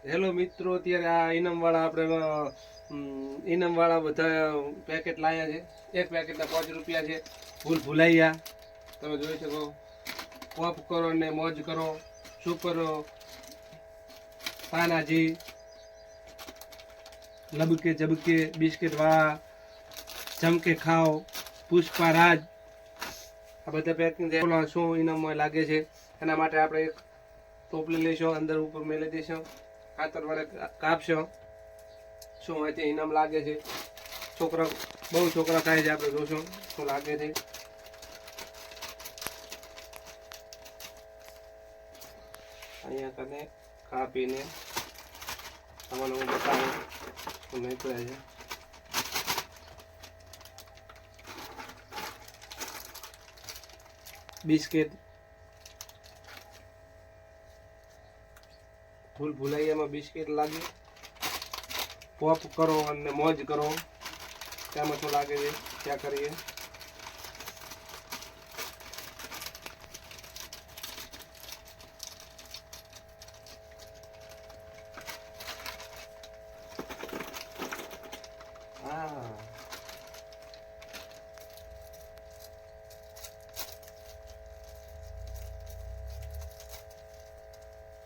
Hello મિત્રો, અત્યારે આ ઇનામવાળા આપણે ઇનામવાળા બધા પેકેટ લાયા છે. એક પેકેટના 5 રૂપિયા છે. ભૂલાઈયા તમે જોઈ શકો. પોપ કરો ને મોજ કરો. શું કરો પાનાજી લબકે જબકે બિસ્કિટ વાળા ચમકે ખાઓ પુષ્પા રાજ આ બધા પેકિંગ શું ઇનામમાં લાગે છે એના માટે આપણે એક ટોપલી લઈશું, અંદર ઉપર મેલી દઈશું, ખાતર વડે કાપશો. શું હોય તે ઇનામ લાગે છે. છોકરા બહુ છોકરા થાય છે, આપણે જોશું શું લાગે છે. અહીંયા કને કાપીને તમને હું બતાવું શું નીકળે છે. બિસ્કિટ ભૂલાઈયામાં બિસ્કિટ લાગે. પોપ કરો અને મોજ કરો. તેમાં શું લાગે છે ત્યાં કરીએ. હા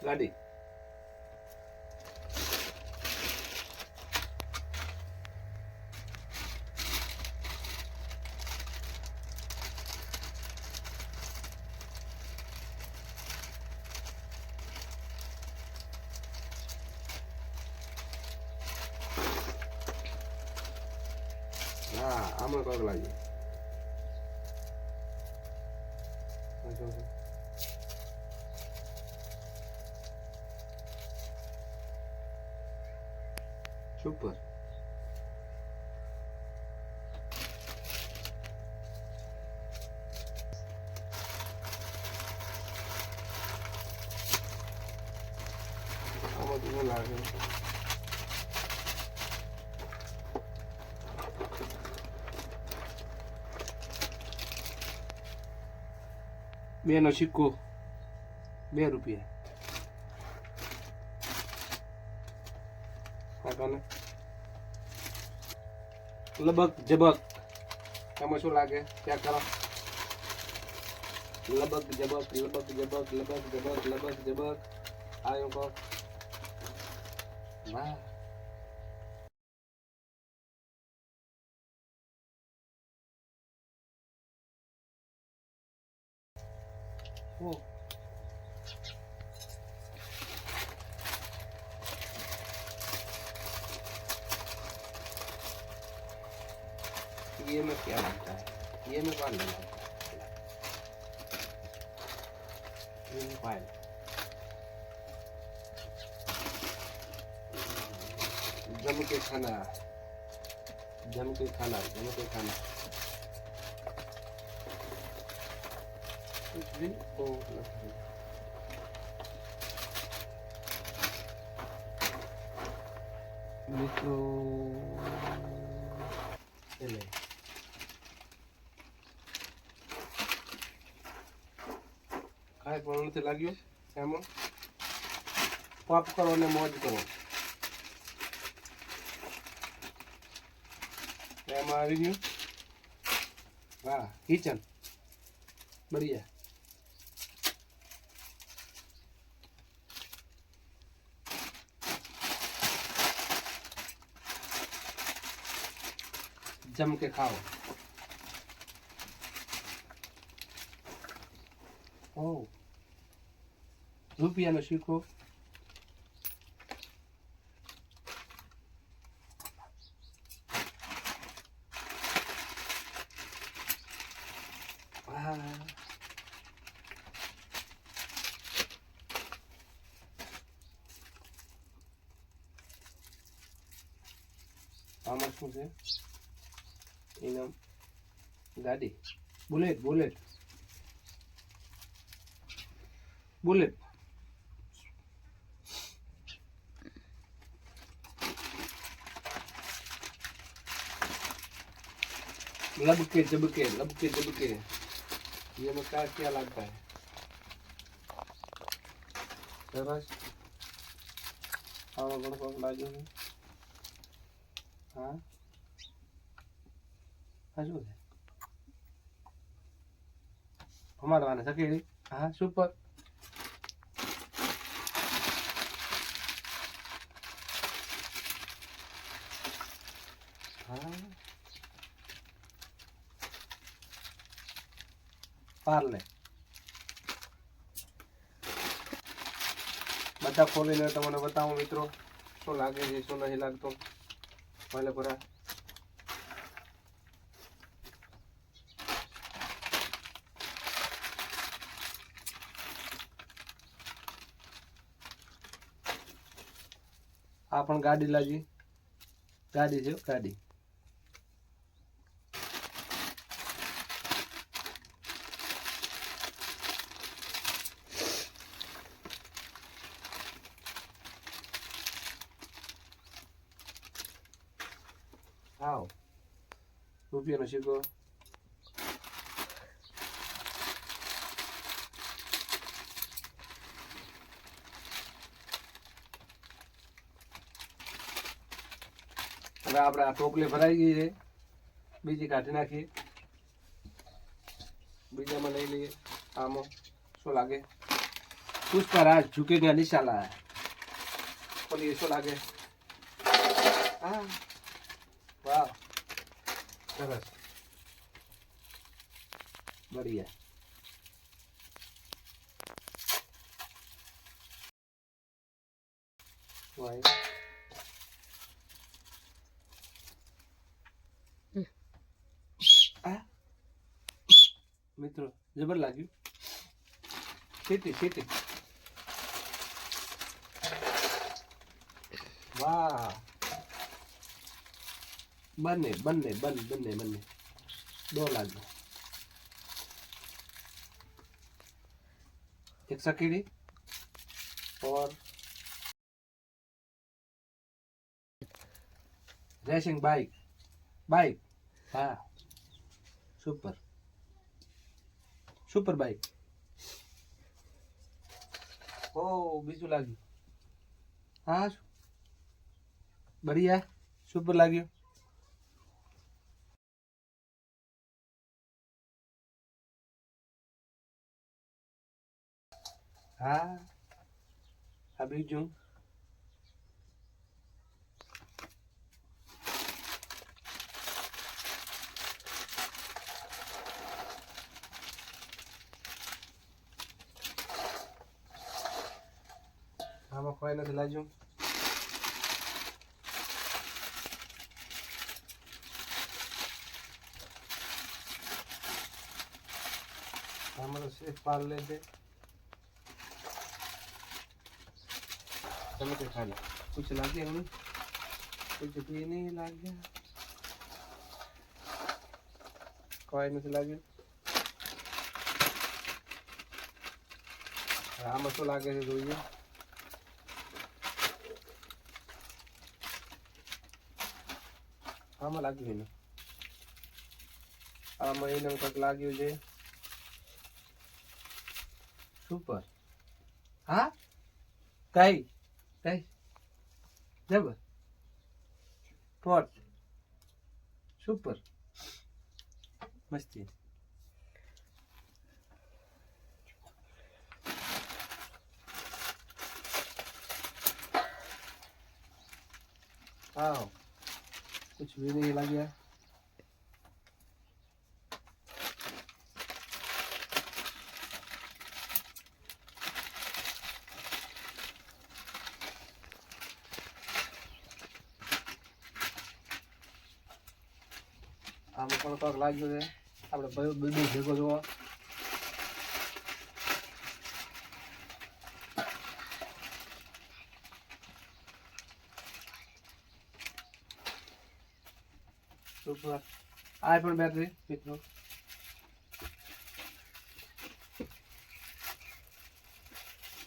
ગાડી હા આમાં કોક લાગી. સુપર. આમાં શું લાગે? બે નો સિક્કો, 2 રૂપિયા. લબક જબક એમાં શું લાગે ત્યાં કરો. લબક જબક લબક જબક લબક જબક લબક જબક આવ્યો કહો. વાહ ये में क्या लगता है? ये में कौन लगता है? ये में कौन? जम के खाना, जम के खाना, जम के खाना. कुछ भी वो મિત્રો ચલે કાંઈ પણ નથી લાગ્યું. એમાં પોપ કરો ને મોજ કરો. એમાં આવી ગયું. વાહ કિચન બઢિયા. जम के खाओ. ओ રૂપિયાનો શીખો. આમાં શું છે? ઇનામ ગાડી. Bullet bullet bullet. लबके जबके ये में क्या लगता है? बस આમાં પણ કોક લાગ્યું છે. હા હા શું છે ભમાડવાના સકેડી. હા સુપર. હા પાર્લે બધા ખોલીને તમને બતાવું મિત્રો શું લાગે છે શું નથી લાગતો. ભલે પૂરા આ પણ ગાડી લાગી. ગાડી છે ગાડી. આવ રૂપિયાનો સિક્કો. હવે આપણે આ ટોપલી ભરાઈ ગઈ છે. બીજી કાઢી નાખીએ. બીજામાં લઈ લઈએ. આમાં શું લાગે પુષ્પરાજ ઝુકેગા નિશાલા. ખોલીએ શું લાગે. હા વાહ સરસ બઢિયા. વાહ મિત્રો જબર લાગ્યું. સીટી સીટી. વાહ બંને બંને બંને બંને બંને दो लागे. एक सकीड़ी और रेसिंग बाइक. बाइक हाँ सुपर सुपर बाइक. ओ बीजू लाग्યું. हाँ बढ़िया सुपर लाग्યું. हाँ આ બીજું આમાં કોઈ નથી લાગ્યું. આમાં તો સિર્ફ પાર્લે છે. चलो के खा लो. कुछ लागे हमें कुछ भी नहीं लागे. कोई नहीं लागे. આમાં શું લાગે છે જોઈએ. આમાં લાગ્યું ને આમાં એને કંઈક લાગ્યું છે. સુપર. હા કઈ કઈ જબર પોટ સુપર મસ્તી. हाँ कुछ भी नहीं लग गया. આમાં પણ કંઈક લાગ્યું છે. આપણે બધું ભેગો જોવો. સુપર. આ પણ બેટરી મિત્રો.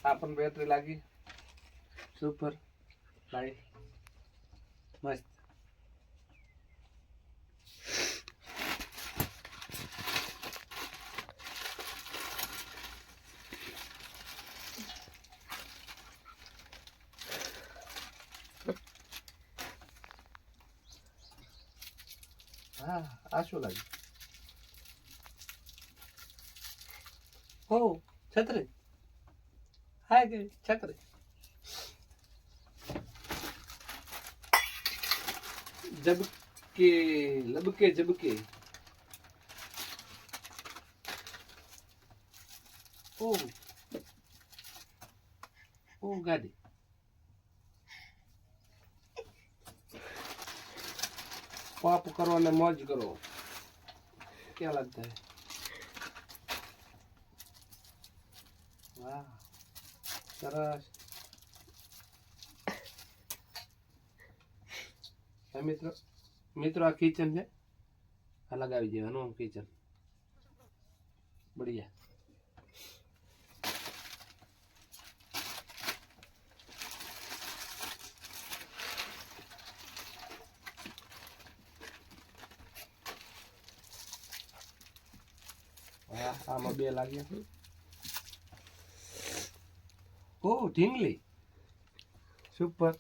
આ પણ બેટરી લાગી. સુપર લાઈટ મસ્ત. હા આ શું લાગ્યું? હો છત્રી. હા કે છત્રી. જબકે લબકે જબકે. ઓ ઓ ગાડી. पाप करो ने मौज करो, क्या लगता है? वाह सरस. મિત્રો મિત્રો આ કિચન છે, આ લગાવી દેવાનું કિચન. બઢિયા. આમાં બે લાગ્યા છે. ઓ ઢીંગલી સુપર.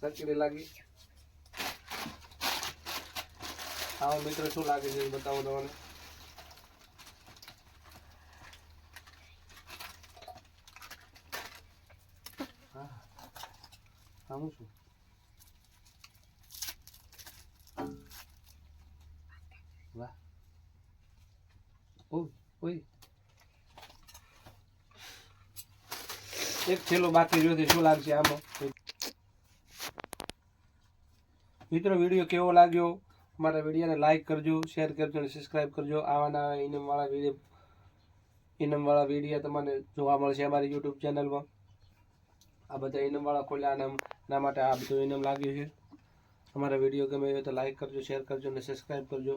ચકડી લાગી. આવો મિત્રો શું લાગે છે બતાવો તમને. આવું છું. વાહ. ઓય એક થેલો બાકી જોતી શું લાગશે આમાં. મિત્રો વિડીયો કેવો લાગ્યો? મારા વિડીયોને લાઈક કરજો, શેર કરજો અને સબસ્ક્રાઈબ કરજો. આવાના ઇનામવાળા વિડીયો તમને જોવા મળશે અમારી યુટ્યુબ ચેનલમાં. આ બધા ઇનામવાળા ખોલ્યા એના માટે આ બધું ઇનામ લાગ્યું છે. અમારા વિડીયો ગમે તો લાઈક કરજો, શેર કરજો અને સબસ્ક્રાઈબ કરજો.